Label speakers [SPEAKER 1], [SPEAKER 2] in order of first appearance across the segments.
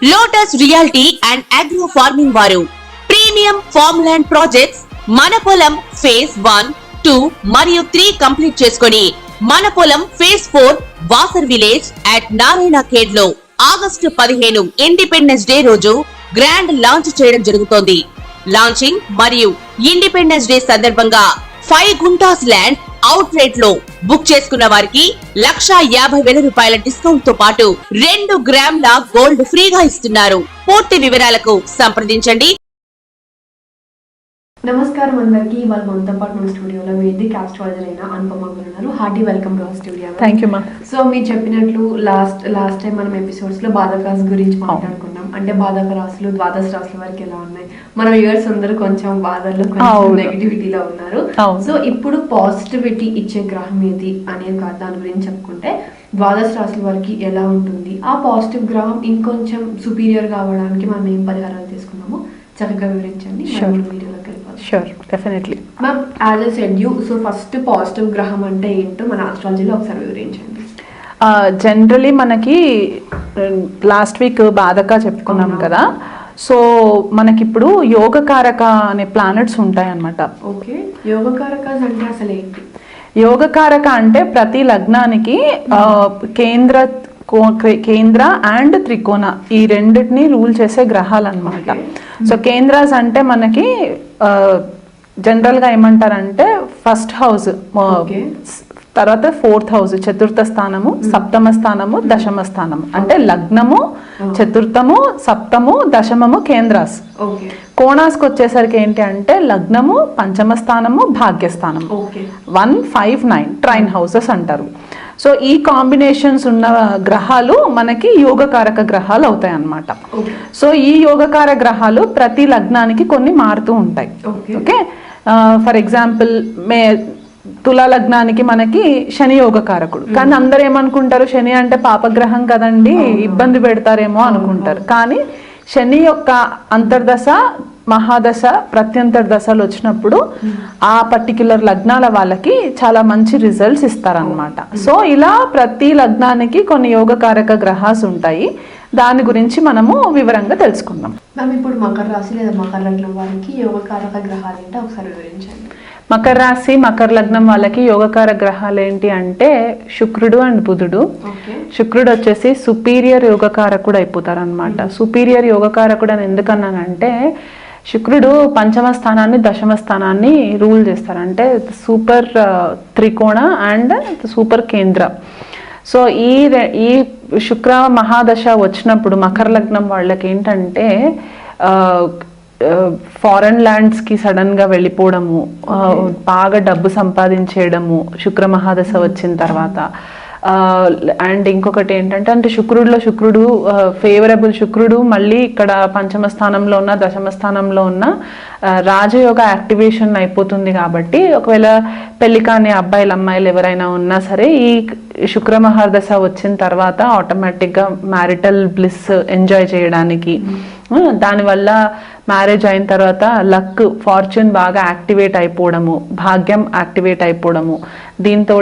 [SPEAKER 1] Lotus reality and agro farming వారు premium farm land projects మన పొలం ఫేజ్ 1, 2 మరియు 3 కంప్లీట్ చేసుకొని మన పొలం phase 4 Wasar village at Narayana Khed లో ఆగస్టు 15 ఇండిపెండెన్స్ డే రోజు గ్రాండ్ లాంచ్ చేయడం జరుగుతోంది. లాంచింగ్ మరియు ఇండిపెండెన్స్ డే సందర్భంగా 5 గుంటాస్ ల్యాండ్ అవుట్ రేట్ లో బుక్ చేసుకున్న వారికి 1,50,000 రూపాయల డిస్కౌంట్ తో పాటు 2 గ్రాముల గోల్డ్ ఫ్రీగా ఇస్తున్నారు. పూర్తి వివరాలకు సంప్రదించండి.
[SPEAKER 2] నమస్కారం అందరికీ. ఇవాళ మనతో పాటు మన స్టూడియోలో వేదిక్ ఆస్ట్రాలజర్ అయిన అనుపమ గారు ఉన్నారు. Hearty welcome to our studio.
[SPEAKER 3] Thank you మా.
[SPEAKER 2] సో మీరు చెప్పినట్లు లాస్ట్ టైం మనం ఎపిసోడ్స్ లో బాధక రాశి గురించి మాట్లాడుకున్నాం. అంటే బాధక రాశులు ద్వాదశ రాశుల వరకు ఎలా ఉన్నాయి, మన వ్యూవర్స్ అందరూ కొంచెం బాధల్లో కొంచెం నెగిటివిటీలో ఉన్నారు. సో ఇప్పుడు పాజిటివిటీ ఇచ్చే గ్రహం ఏది అనేది దాని గురించి చెప్పుకుంటే ద్వాదశ రాశుల వరకు ఎలా ఉంటుంది, ఆ పాజిటివ్ గ్రహం ఇంకొంచెం సుపీరియర్ కావడానికి మనం ఏం పరిహారాలు తీసుకున్నామో చక్కగా వివరించండి.
[SPEAKER 3] Sure, definitely
[SPEAKER 2] ma'am. As a said you, so first positive గ్రహం అంటే ఏంటో మన ఆస్ట్రాలజీలో ఒకసారి వివరించండి.
[SPEAKER 3] జనరలీ మనకి లాస్ట్ వీక్ బాధక చెప్పుకున్నాం కదా. సో మనకిప్పుడు యోగకారక అనే ప్లానెట్స్ ఉంటాయి అన్నమాట.
[SPEAKER 2] ఓకే, యోగకారక అంటే అసలు ఏంటి?
[SPEAKER 3] యోగకారక అంటే ప్రతి లగ్నానికి కేంద్ర అండ్ త్రికోణ ఈ రెండింటిని రూల్ చేసే గ్రహాలు అన్నమాట. సో కేంద్రాస్ అంటే మనకి జనరల్ గా ఏమంటారంటే ఫస్ట్ హౌస్, తర్వాత 4th హౌస్ చతుర్థ స్థానము, సప్తమ స్థానము, దశమ స్థానము. అంటే లగ్నము, చతుర్థము, సప్తము, దశమము కేంద్రాస్. కోణాస్కి వచ్చేసరికి ఏంటి అంటే లగ్నము, పంచమ స్థానము, భాగ్యస్థానము. 1, 5, 9 ట్రైన్ హౌసెస్ అంటారు. సో ఈ కాంబినేషన్స్ ఉన్న గ్రహాలు మనకి యోగకారక గ్రహాలు అవుతాయి అన్నమాట. సో ఈ యోగకార గ్రహాలు ప్రతి లగ్నానికి కొన్ని మారుతూ ఉంటాయి. ఓకే, ఫర్ ఎగ్జాంపుల్ తులా లగ్నానికి మనకి శని యోగకారకుడు. కానీ అందరు ఏమనుకుంటారు, శని అంటే పాపగ్రహం కదండి, ఇబ్బంది పెడతారేమో అనుకుంటారు. కానీ శని యొక్క అంతర్దశ, మహాదశ, ప్రత్యంతర దశలు వచ్చినప్పుడు ఆ పర్టిక్యులర్ లగ్నాల వాళ్ళకి చాలా మంచి రిజల్ట్స్ ఇస్తారనమాట. సో ఇలా ప్రతి లగ్నానికి కొన్ని యోగకారక గ్రహాలు ఉంటాయి. దాని గురించి మనము వివరంగా తెలుసుకుందాం.
[SPEAKER 2] మ్యామ్, ఇప్పుడు మకర రాశి లేదా మకర లగ్నం వారికి యోగకారక గ్రహాలు ఏంటో ఒకసారి వివరించండి.
[SPEAKER 3] మకర రాశి, మకర లగ్నం వాళ్ళకి యోగకార గ్రహాలు ఏంటి అంటే శుక్రుడు అండ్ బుధుడు. శుక్రుడు వచ్చేసి సుపీరియర్ యోగకారకుడు అయిపోతారు అనమాట. సుపీరియర్ యోగకారకుడు అని ఎందుకన్నానంటే శుక్రుడు పంచమ స్థానాన్ని, దశమ స్థానాన్ని రూల్ చేస్తారు. అంటే సూపర్ త్రికోణ అండ్ సూపర్ కేంద్ర. సో ఈ శుక్ర మహాదశ వచ్చినప్పుడు మకర లగ్నం వాళ్ళకి ఏంటంటే ఫారెన్ ల్యాండ్స్ కి సడన్ గా వెళ్ళిపోవడము, బాగా డబ్బు సంపాదించేయడము శుక్ర మహాదశ వచ్చిన తర్వాత. అండ్ ఇంకొకటి ఏంటంటే అంటే శుక్రుడు ఫేవరబుల్ శుక్రుడు మళ్ళీ ఇక్కడ పంచమ స్థానంలో ఉన్న, దశమ స్థానంలో ఉన్న రాజయోగ యాక్టివేషన్ అయిపోతుంది. కాబట్టి ఒకవేళ పెళ్లి కాని అబ్బాయిలు అమ్మాయిలు ఎవరైనా ఉన్నా సరే ఈ శుక్ర మహాదశ వచ్చిన తర్వాత ఆటోమేటిక్గా మ్యారిటల్ బ్లిస్ ఎంజాయ్ చేయడానికి, దానివల్ల మ్యారేజ్ అయిన తర్వాత లక్, ఫార్చ్యూన్ బాగా యాక్టివేట్ అయిపోవడము, భాగ్యం యాక్టివేట్ అయిపోవడము, దీంతో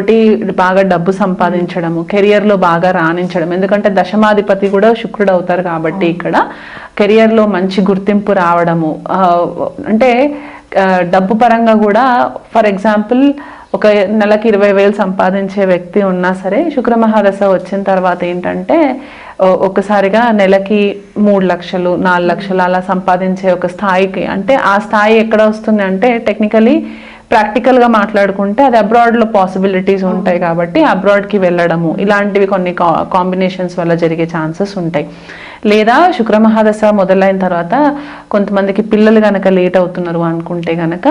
[SPEAKER 3] బాగా డబ్బు సంపాదించడము, కెరియర్లో బాగా రాణించడం. ఎందుకంటే దశమాధిపతి కూడా శుక్రుడు అవుతారు కాబట్టి ఇక్కడ కెరియర్లో మంచి గుర్తింపు రావడము. అంటే డబ్బు పరంగా కూడా ఫర్ ఎగ్జాంపుల్ ఒక నెలకి 20,000 సంపాదించే వ్యక్తి ఉన్నా సరే శుక్ర మహాదశ వచ్చిన తర్వాత ఏంటంటే ఒకసారిగా నెలకి 3 లక్షలు, 4 లక్షలు అలా సంపాదించే ఒక స్థాయికి, అంటే ఆ స్థాయి ఎక్కడ వస్తుంది అంటే టెక్నికలీ ప్రాక్టికల్గా మాట్లాడుకుంటే అది అబ్రాడ్లో పాసిబిలిటీస్ ఉంటాయి. కాబట్టి అబ్రాడ్కి వెళ్ళడము ఇలాంటివి కొన్ని కాంబినేషన్స్ వల్ల జరిగే ఛాన్సెస్ ఉంటాయి. లేదా శుక్ర మహాదశ మొదలైన తర్వాత కొంతమందికి పిల్లలు కనుక లేట్ అవుతున్నారు అనుకుంటే కనుక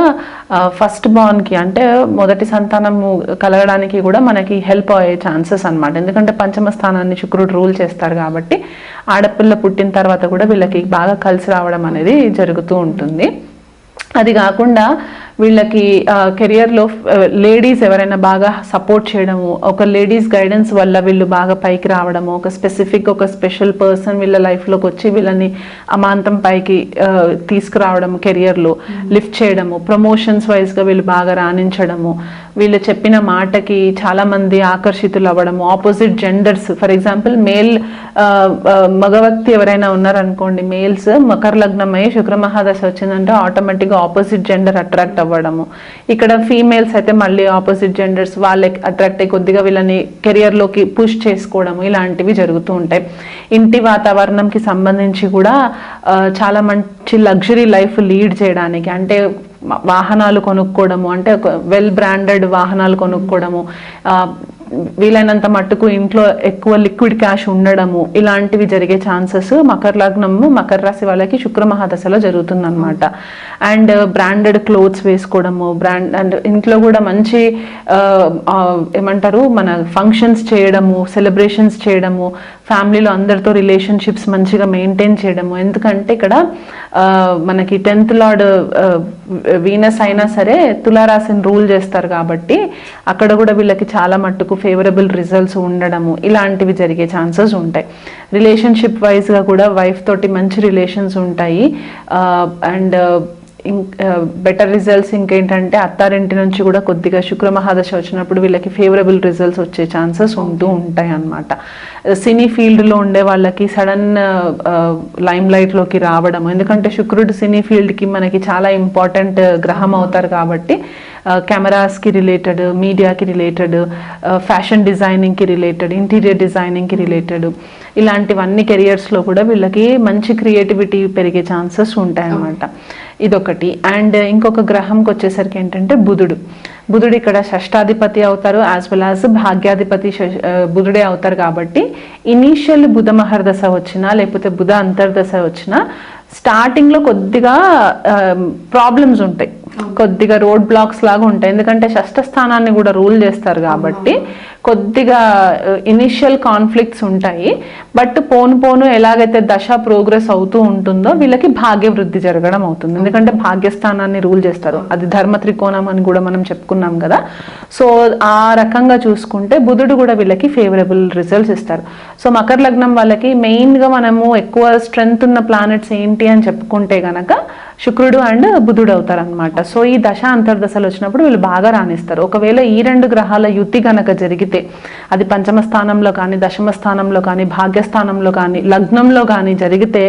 [SPEAKER 3] ఫస్ట్ బార్న్కి అంటే మొదటి సంతానము కలగడానికి కూడా మనకి హెల్ప్ అయ్యే ఛాన్సెస్ అనమాట. ఎందుకంటే పంచమ స్థానాన్ని శుక్రుడు రూల్ చేస్తారు కాబట్టి ఆడపిల్ల పుట్టిన తర్వాత కూడా వీళ్ళకి బాగా కలిసి రావడం అనేది జరుగుతూ ఉంటుంది. అది కాకుండా వీళ్ళకి కెరియర్లో లేడీస్ ఎవరైనా బాగా సపోర్ట్ చేయడము, ఒక లేడీస్ గైడెన్స్ వల్ల వీళ్ళు బాగా పైకి రావడము, ఒక స్పెషల్ పర్సన్ వీళ్ళ లైఫ్లోకి వచ్చి వీళ్ళని అమాంతం పైకి తీసుకురావడము, కెరియర్లో లిఫ్ట్ చేయడము, ప్రమోషన్స్ వైజ్గా వీళ్ళు బాగా రాణించడము, వీళ్ళు చెప్పిన మాటకి చాలా మంది ఆకర్షితులు అవ్వడము, opposite genders, for example male మగ వ్యక్తి ఎవరైనా ఉన్నారనుకోండి, మేల్స్ మకర లగ్నం అయ్యి శుక్ర మహాదశ వచ్చిందంటే ఆటోమేటిక్గా ఆపోజిట్ జెండర్ అట్రాక్ట్ అవ్వడము. ఇక్కడ ఫీమేల్స్ అయితే మళ్ళీ ఆపోజిట్ జెండర్స్ వాళ్ళకి అట్రాక్ట్ అయ్యి కొద్దిగా వీళ్ళని కెరియర్లోకి పుష్ చేసుకోవడము, ఇలాంటివి జరుగుతూ ఉంటాయి. ఇంటి వాతావరణంకి సంబంధించి కూడా చాలా మంచి లగ్జరీ లైఫ్ లీడ్ చేయడానికి, అంటే వాహనాలు కొనుక్కోవడము, అంటే వెల్ బ్రాండెడ్ వాహనాలు కొనుక్కోవడము, వీలైనంత మట్టుకు ఇంట్లో ఎక్కువ లిక్విడ్ క్యాష్ ఉండడము, ఇలాంటివి జరిగే ఛాన్సెస్ మకర లగ్నము మకర రాశి వాళ్ళకి శుక్ర మహాదశలో జరుగుతుంది అనమాట. అండ్ బ్రాండెడ్ క్లోత్స్ వేసుకోవడము, అండ్ ఇంట్లో కూడా మంచి ఏమంటారు మన ఫంక్షన్స్ చేయడము, సెలబ్రేషన్స్ చేయడము, ఫ్యామిలీలో అందరితో రిలేషన్షిప్స్ మంచిగా మెయింటైన్ చేయడము. ఎందుకంటే ఇక్కడ మనకి 10th లార్డ్ వీనస్ అయినా సరే తులారాశిని రూల్ చేస్తారు కాబట్టి అక్కడ కూడా వీళ్ళకి చాలా మట్టుకు ఫేవరబుల్ రిజల్ట్స్ ఉండడము, ఇలాంటివి జరిగే ఛాన్సెస్ ఉంటాయి. రిలేషన్షిప్ వైజ్గా కూడా వైఫ్ తోటి మంచి రిలేషన్స్ ఉంటాయి. అండ్ బెటర్ రిజల్ట్స్ ఇంకేంటంటే అత్తారింటి నుంచి కూడా కొద్దిగా శుక్ర మహాదశ వచ్చినప్పుడు వీళ్ళకి ఫేవరబుల్ రిజల్ట్స్ వచ్చే ఛాన్సెస్ ఉంటూ ఉంటాయి అన్నమాట. సినీ ఫీల్డ్లో ఉండే వాళ్ళకి సడన్ లైమ్ లైట్లోకి రావడం, ఎందుకంటే శుక్రుడు సినీ ఫీల్డ్కి మనకి చాలా ఇంపార్టెంట్ గ్రహం అవుతారు కాబట్టి కెమెరాస్కి రిలేటెడ్, మీడియాకి రిలేటెడ్, ఫ్యాషన్ డిజైనింగ్కి రిలేటెడ్, ఇంటీరియర్ డిజైనింగ్కి రిలేటెడ్, ఇలాంటివన్నీ కెరియర్స్లో కూడా వీళ్ళకి మంచి క్రియేటివిటీ పెరిగే ఛాన్సెస్ ఉంటాయి అన్నమాట. ఇదొకటి. అండ్ ఇంకొక గ్రహంకి వచ్చేసరికి ఏంటంటే బుధుడు ఇక్కడ షష్టాధిపతి అవుతారు, యాజ్ వెల్ యాజ్ భాగ్యాధిపతి బుధుడే అవుతారు కాబట్టి ఇనీషియల్ బుధ మహర్దశ వచ్చినా లేకపోతే బుధ అంతర్దశ వచ్చినా స్టార్టింగ్లో కొద్దిగా ప్రాబ్లమ్స్ ఉంటాయి, కొద్దిగా రోడ్ బ్లాక్స్ లాగా ఉంటాయి. ఎందుకంటే షష్ఠ స్థానాన్ని కూడా రూల్ చేస్తారు కాబట్టి కొద్దిగా ఇనిషియల్ కాన్ఫ్లిక్ట్స్ ఉంటాయి. బట్ పోను ఎలాగైతే దశ ప్రోగ్రెస్ అవుతూ ఉంటుందో వీళ్ళకి భాగ్య వృద్ధి జరగడం అవుతుంది. ఎందుకంటే భాగ్యస్థానాన్ని రూల్ చేస్తారు, అది ధర్మ త్రికోణం అని కూడా మనం చెప్పుకున్నాం కదా. సో ఆ రకంగా చూసుకుంటే బుధుడు కూడా వీళ్ళకి ఫేవరబుల్ రిజల్ట్స్ ఇస్తారు. సో మకర లగ్నం వాళ్ళకి మెయిన్గా మనము ఎక్కువ స్ట్రెంగ్త్ ఉన్న ప్లానెట్స్ ఏంటి అని చెప్పుకుంటే గనక శుక్రుడు అండ్ బుధుడు అవుతారు అనమాట. సో ఈ దశ అంతర్దశలు వచ్చినప్పుడు వీళ్ళు బాగా రాణిస్తారు. ఒకవేళ ఈ 2 గ్రహాల యుతి గనక జరిగితే అది పంచమ స్థానంలో కానీ, దశమ స్థానంలో కానీ, భాగ్యస్థానంలో కానీ, లగ్నంలో కానీ జరిగితే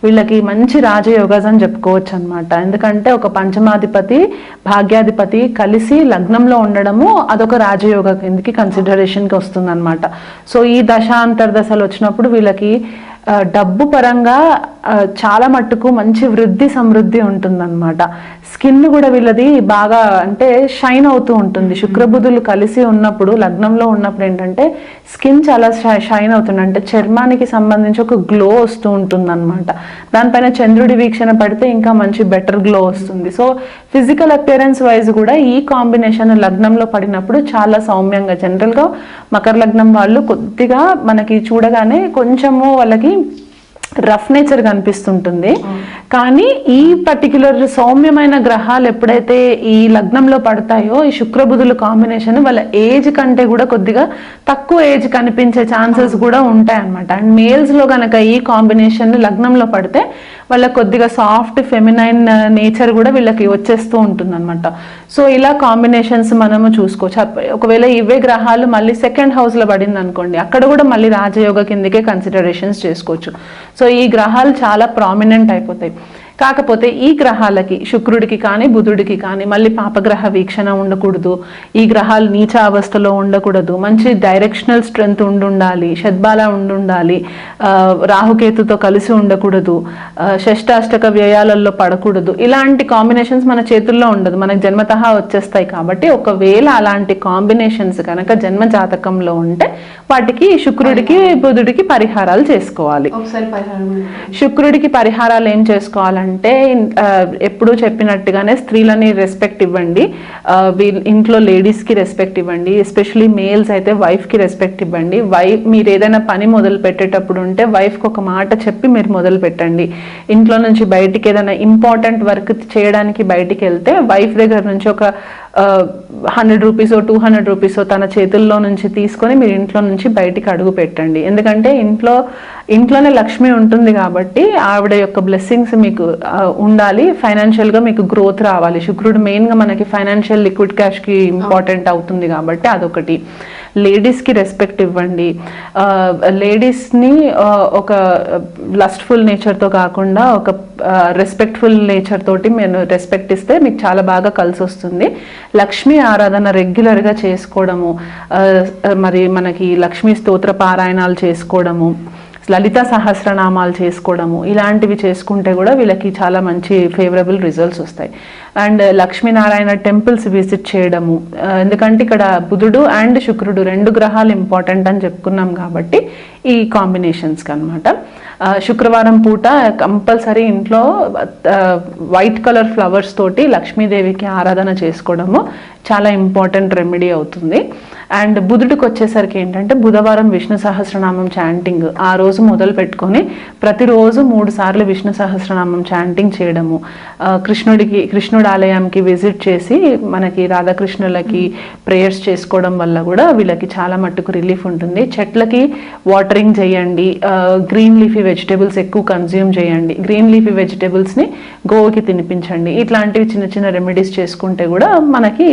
[SPEAKER 3] వీళ్ళకి మంచి రాజయోగాస్ అని చెప్పుకోవచ్చు అనమాట. ఎందుకంటే ఒక పంచమాధిపతి భాగ్యాధిపతి కలిసి లగ్నంలో ఉండడము అదొక రాజయోగ కిందకి కన్సిడరేషన్కి వస్తుంది అనమాట. సో ఈ దశ అంతర్దశలు వచ్చినప్పుడు వీళ్ళకి డబ్బు పరంగా చాలా మట్టుకు మంచి వృద్ధి సమృద్ధి ఉంటుందన్నమాట. స్కిన్ కూడా వీళ్ళది బాగా అంటే షైన్ అవుతూ ఉంటుంది. శుక్రబుధులు కలిసి ఉన్నప్పుడు లగ్నంలో ఉన్నప్పుడు ఏంటంటే స్కిన్ చాలా షైన్ అవుతుంది, అంటే చర్మానికి సంబంధించి ఒక గ్లో వస్తూ ఉంటుంది అనమాట. దానిపైన చంద్రుడి వీక్షణ పడితే ఇంకా మంచి బెటర్ గ్లో వస్తుంది. సో ఫిజికల్ అపియరెన్స్ వైజ్ కూడా ఈ కాంబినేషన్ లగ్నంలో పడినప్పుడు చాలా సౌమ్యంగా, జనరల్గా మకర లగ్నం వాళ్ళు కొద్దిగా మనకి చూడగానే కొంచెము వాళ్ళకి రఫ్ నేచర్ కనిపిస్తుంటుంది. కానీ ఈ పర్టిక్యులర్ సౌమ్యమైన గ్రహాలు ఎప్పుడైతే ఈ లగ్నంలో పడతాయో ఈ శుక్రబుధుల కాంబినేషన్ వాళ్ళ ఏజ్ కంటే కూడా కొద్దిగా తక్కువ ఏజ్ కనిపించే ఛాన్సెస్ కూడా ఉంటాయి అన్నమాట. అండ్ మేల్స్ లో కనుక ఈ కాంబినేషన్ లగ్నంలో పడితే వాళ్ళకి కొద్దిగా సాఫ్ట్ ఫెమినైన్ నేచర్ కూడా వీళ్ళకి వచ్చేస్తూ ఉంటుంది అనమాట. సో ఇలా కాంబినేషన్స్ మనము చూసుకోవచ్చు. ఒకవేళ ఇవే గ్రహాలు మళ్ళీ 2nd house లో పడింది అనుకోండి, అక్కడ కూడా మళ్ళీ రాజయోగ కిందకే కన్సిడరేషన్స్ చేసుకోవచ్చు. సో ఈ గ్రహాలు చాలా ప్రామినెంట్ అయిపోతాయి. కాకపోతే ఈ గ్రహాలకి శుక్రుడికి కానీ బుధుడికి కానీ మళ్ళీ పాపగ్రహ వీక్షణ ఉండకూడదు, ఈ గ్రహాలు నీచ అవస్థలో ఉండకూడదు, మంచి డైరెక్షనల్ స్ట్రెంగ్త్ ఉండాలి, షద్బాల ఉండాలి, రాహుకేతుతో కలిసి ఉండకూడదు, షష్టాష్టక వ్యయాలలో పడకూడదు. ఇలాంటి కాంబినేషన్స్ మన చేతుల్లో ఉండదు, మనకు జన్మతః వచ్చేస్తాయి. కాబట్టి ఒకవేళ అలాంటి కాంబినేషన్స్ కనుక జన్మ జాతకంలో ఉంటే వాటికి శుక్రుడికి బుధుడికి పరిహారాలు చేసుకోవాలి. శుక్రుడికి పరిహారాలు ఏం చేసుకోవాలంటే ఎప్పుడూ చెప్పినట్టుగానే స్త్రీలని రెస్పెక్ట్ ఇవ్వండి, ఇంట్లో లేడీస్కి రెస్పెక్ట్ ఇవ్వండి, ఎస్పెషలీ మేల్స్ అయితే వైఫ్కి రెస్పెక్ట్ ఇవ్వండి. మీరు ఏదైనా పని మొదలు పెట్టేటప్పుడు ఉంటే వైఫ్కి ఒక మాట చెప్పి మీరు మొదలు పెట్టండి. ఇంట్లో నుంచి బయటికి ఏదైనా ఇంపార్టెంట్ వర్క్ చేయడానికి బయటికి వెళ్తే వైఫ్ దగ్గర నుంచి ఒక ₹100 ₹200 తన చేతుల్లో నుంచి తీసుకొని మీరు ఇంట్లో నుంచి బయటికి అడుగు పెట్టండి. ఎందుకంటే ఇంట్లోనే లక్ష్మి ఉంటుంది కాబట్టి ఆవిడ యొక్క బ్లెస్సింగ్స్ మీకు ఉండాలి, ఫైనాన్షియల్గా మీకు గ్రోత్ రావాలి. శుక్రుడు మెయిన్గా మనకి ఫైనాన్షియల్ లిక్విడ్ క్యాష్కి ఇంపార్టెంట్ అవుతుంది కాబట్టి అదొకటి. లేడీస్కి రెస్పెక్ట్ ఇవ్వండి. లేడీస్ని ఒక లస్ట్ఫుల్ నేచర్తో కాకుండా ఒక రెస్పెక్ట్ఫుల్ నేచర్ తోటి మీరు రెస్పెక్ట్ ఇస్తే మీకు చాలా బాగా కలిసి వస్తుంది. లక్ష్మీ ఆరాధన రెగ్యులర్గా చేసుకోవడము, మరి మనకి లక్ష్మీ స్తోత్ర పారాయణాలు చేసుకోవడము, లలిత సహస్రనామాలు చేసుకోవడము, ఇలాంటివి చేసుకుంటే కూడా వీళ్ళకి చాలా మంచి ఫేవరబుల్ రిజల్ట్స్ వస్తాయి. అండ్ లక్ష్మీనారాయణ టెంపుల్స్ విజిట్ చేయడము, ఎందుకంటే ఇక్కడ బుధుడు అండ్ శుక్రుడు 2 గ్రహాలు ఇంపార్టెంట్ అని చెప్పుకున్నాం కాబట్టి ఈ కాంబినేషన్స్కి అనమాట. శుక్రవారం పూట కంపల్సరీ ఇంట్లో వైట్ కలర్ ఫ్లవర్స్ తోటి లక్ష్మీదేవికి ఆరాధన చేసుకోవడము చాలా ఇంపార్టెంట్ రెమెడీ అవుతుంది. అండ్ బుధుడికి వచ్చేసరికి ఏంటంటే బుధవారం విష్ణు సహస్రనామం చాంటింగ్ ఆ రోజు మొదలు పెట్టుకొని ప్రతిరోజు 3 సార్లు విష్ణు సహస్రనామం చాంటింగ్ చేయడము, కృష్ణుడి ఆలయంకి విజిట్ చేసి మనకి రాధాకృష్ణులకి ప్రేయర్స్ చేసుకోవడం వల్ల కూడా వీళ్ళకి చాలా మట్టుకు రిలీఫ్ ఉంటుంది. చెట్లకి వాటరింగ్ చేయండి, గ్రీన్ లీఫీ వెజిటేబుల్స్ ఎక్కువ కన్జ్యూమ్ చేయండి, గ్రీన్ లీఫీ వెజిటేబుల్స్ని గోవుకి తినిపించండి. ఇట్లాంటివి చిన్న చిన్న రెమెడీస్ చేసుకుంటే కూడా మనకి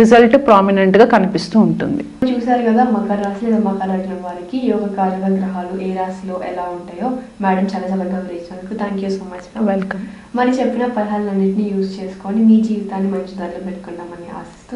[SPEAKER 3] రిజల్ట్ ప్రామినెంట్గా కనిపిస్తూ ఉంటుంది.
[SPEAKER 2] చూసారు కదా మకర రాశి లేదా మకర లగ్నం వారికి యోగ కారక గ్రహాలు ఏ రాశిలో ఎలా ఉంటాయో మేడం చాలా చక్కగా వివరించినందుకు thank you so much.
[SPEAKER 3] Welcome.
[SPEAKER 2] మరి చెప్పిన పరిహారాలన్నింటినీ యూజ్ చేసుకొని మీ జీవితాన్ని మంచి దారిలో పెట్టుకుంటామని ఆశిస్తూ